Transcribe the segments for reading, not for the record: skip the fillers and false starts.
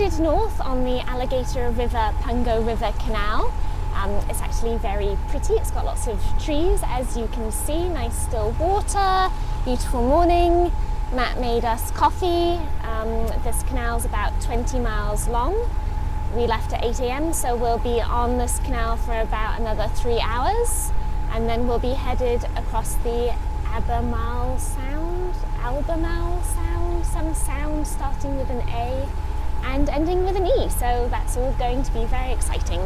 headed north on the Alligator River Pungo River Canal. It's actually very pretty. It's got lots of trees, as you can see, nice still water, beautiful morning. Matt made us coffee. This canal's about 20 miles long. We left at 8 a.m, so we'll be on this canal for about another 3 hours, and then we'll be headed across the Albemarle Sound, some sound starting with an A and ending with an E, so that's all going to be very exciting.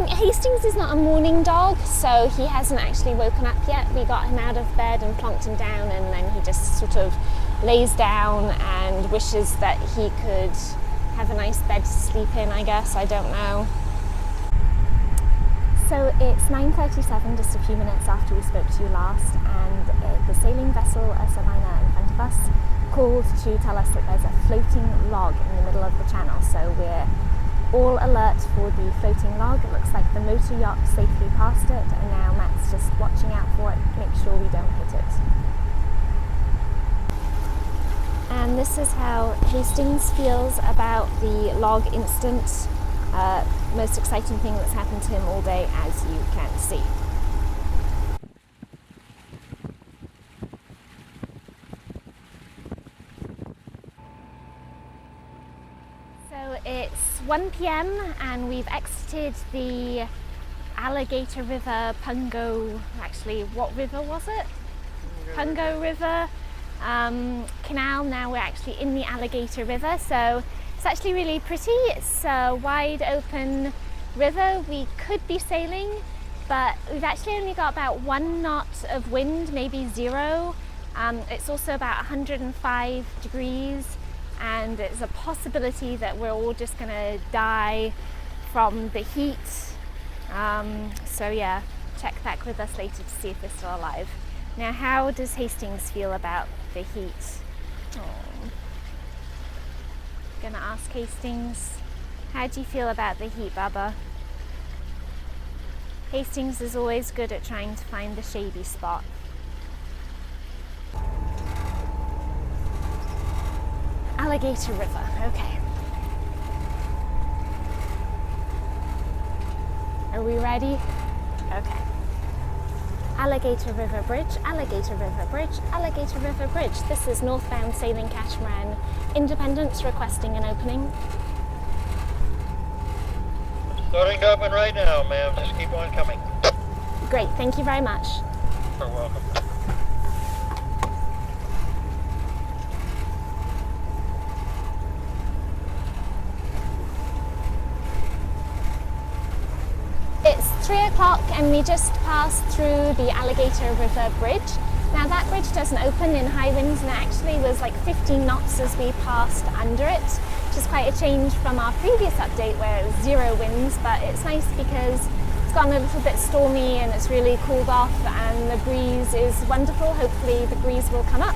Hastings is not a morning dog, so he hasn't actually woken up yet. We got him out of bed and plonked him down, and then he just sort of lays down and wishes that he could have a nice bed to sleep in, I guess. I don't know. So it's 9:37, just a few minutes after we spoke to you last, and the sailing vessel Ursa Minor in front of us called to tell us that there's a floating log in the middle of the channel, so we're all alert for the floating log. It looks like the motor yacht safely passed it, and now Matt's just watching out for it, make sure we don't hit it. And this is how Hastings feels about the log incident. Most exciting thing that's happened to him all day, as you can see. So it's 1 p.m. and we've exited the Alligator River Pungo, actually what river was it? Pungo River canal. Now we're actually in the Alligator River, so it's actually really pretty. It's a wide open river. We could be sailing, but we've actually only got about 1 knot of wind, maybe 0. It's also about 105 degrees, and it's a possibility that we're all just gonna die from the heat. So yeah, check back with us later to see if we're still alive. Now, how does Hastings feel about the heat? Oh. Gonna ask Hastings, how do you feel about the heat, Baba? Hastings is always good at trying to find the shady spot. Alligator River, okay. Are we ready? Okay. Alligator River Bridge, Alligator River Bridge, Alligator River Bridge. This is northbound sailing catamaran Independence requesting an opening. Starting to open right now, ma'am. Just keep on coming. Great, thank you very much. You're welcome. It's 3 o'clock and we just passed through the Alligator River Bridge. Now that bridge doesn't open in high winds, and it actually was like 15 knots as we passed under it, which is quite a change from our previous update where it was 0 winds, but it's nice because it's gotten a little bit stormy and it's really cooled off, and the breeze is wonderful. Hopefully the breeze will come up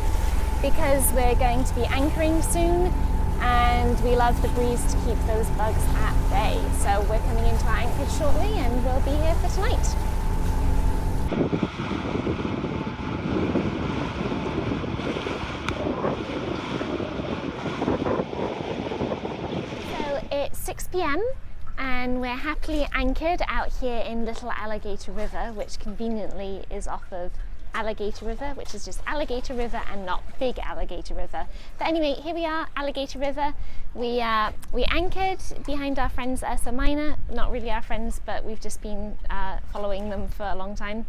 because we're going to be anchoring soon, and we love the breeze to keep those bugs at bay. So we're coming into our anchorage shortly and we'll be here for tonight. So it's 6 p.m. and we're happily anchored out here in Little Alligator River, which conveniently is off of Alligator River, which is just Alligator River and not Big Alligator River. But anyway, here we are, Alligator River. We anchored behind our friends Ursa Minor. Not really our friends, but we've just been following them for a long time.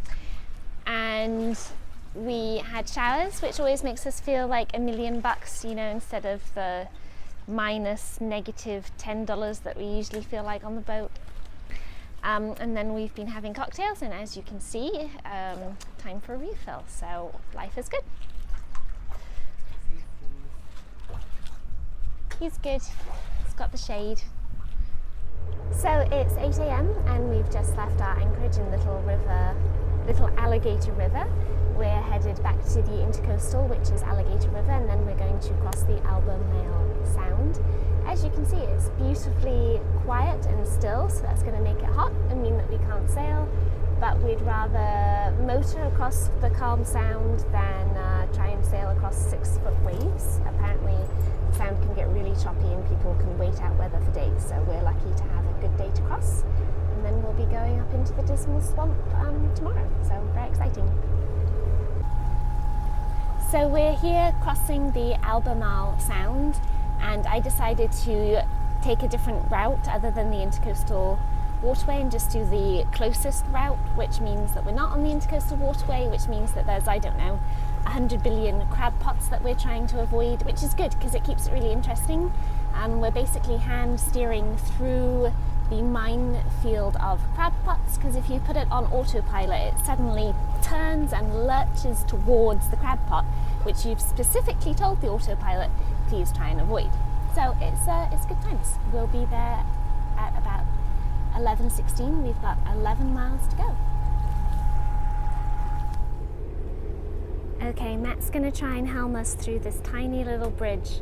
And we had showers, which always makes us feel like $1 million, you know, instead of the minus negative $10 that we usually feel like on the boat. And then we've been having cocktails, and as you can see, time for a refill, so life is good. He's good, he's got the shade. So it's 8 a.m. and we've just left our anchorage in Little Alligator River. We're headed back to the Intracoastal, which is Alligator River, and then we're going to cross the Albemarle Sound. As you can see, it's beautifully quiet and still, so that's going to make it hot and mean that we can't sail, but we'd rather motor across the calm sound than try and sail across 6-foot waves. Apparently the sound can get really choppy and people can wait out weather for days, so we're lucky to have a good day to cross, and then we'll be going up into the Dismal Swamp tomorrow, so very exciting. So we're here crossing the Albemarle Sound, and I decided to take a different route other than the Intercoastal Waterway and just do the closest route, which means that we're not on the Intercoastal Waterway, which means that there's, I don't know, 100 billion crab pots that we're trying to avoid, which is good because it keeps it really interesting. We're basically hand steering through the minefield of crab pots, because if you put it on autopilot, it suddenly turns and lurches towards the crab pot, which you've specifically told the autopilot, please try and avoid. So it's good times. We'll be there at about 11:16. We've got 11 miles to go. Okay, Matt's going to try and helm us through this tiny little bridge.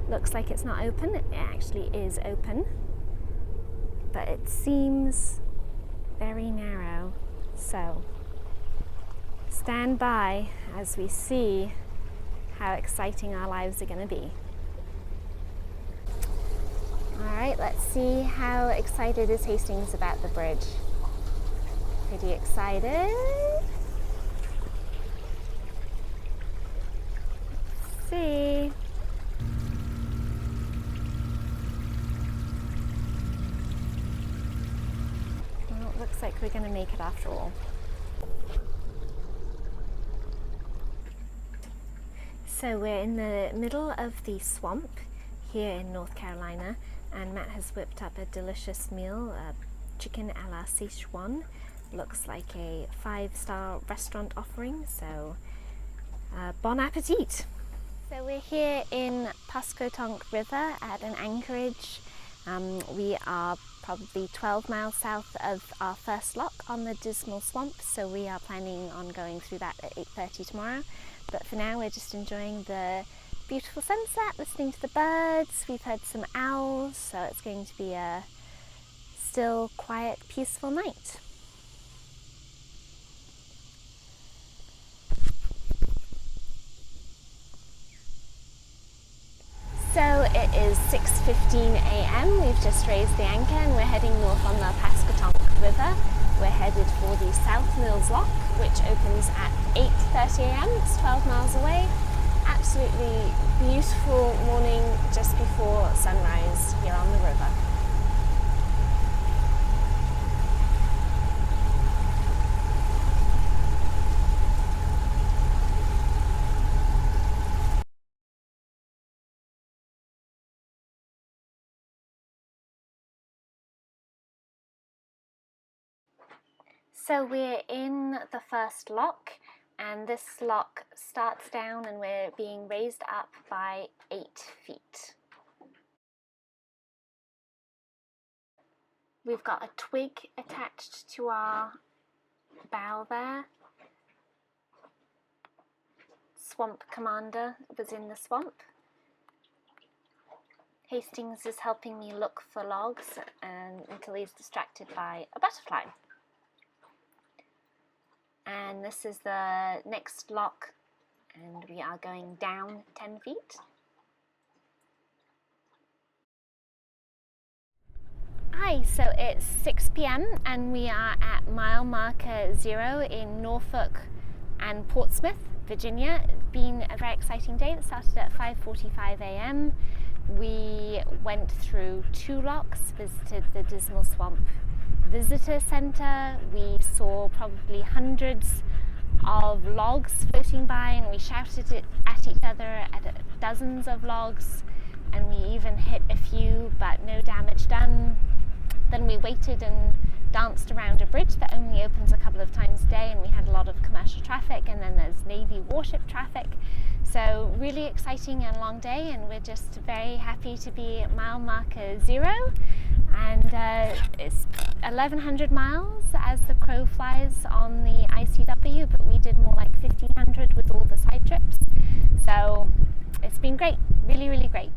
Looks like it's not open. It actually is open, but it seems very narrow. So stand by as we see how exciting our lives are going to be. Alright, let's see how excited is Hastings about the bridge. Pretty excited. Let's see. Well, it looks like we're going to make it after all. So we're in the middle of the swamp here in North Carolina, and Matt has whipped up a delicious meal, chicken a la Sichuan. Looks like a 5-star restaurant offering, so bon appetit! So we're here in Pascotonk River at an anchorage. We are probably 12 miles south of our first lock on the Dismal Swamp, so we are planning on going through that at 8:30 tomorrow. But for now we're just enjoying the beautiful sunset, listening to the birds. We've heard some owls, so it's going to be a still, quiet, peaceful night. So it is 6:15 a.m. We've just raised the anchor and we're heading north on the Pascotonk River. We're headed for the South Mills Lock, which opens at 8:30 a.m. It's 12 miles away. Absolutely beautiful morning just before sunrise here on the river. So we're in the first lock, and this lock starts down and we're being raised up by 8 feet. We've got a twig attached to our bow there. Swamp Commander was in the swamp. Hastings is helping me look for logs until he's distracted by a butterfly. And this is the next lock, and we are going down 10 feet. Hi, so it's 6 p.m. and we are at mile marker 0 in Norfolk and Portsmouth, Virginia. It's been a very exciting day. It started at 5:45 a.m. We went through 2 locks, visited the Dismal Swamp Visitor Center. We saw probably hundreds of logs floating by, and we shouted it at each other at dozens of logs, and we even hit a few, but no damage done. Then we waited and danced around a bridge that only opens a couple of times a day, and we had a lot of commercial traffic, and then there's Navy warship traffic. So really exciting and long day, and we're just very happy to be at mile marker 0. And it's 1,100 miles as the crow flies on the ICW, but we did more like 1,500 with all the side trips. So it's been great, really, really great.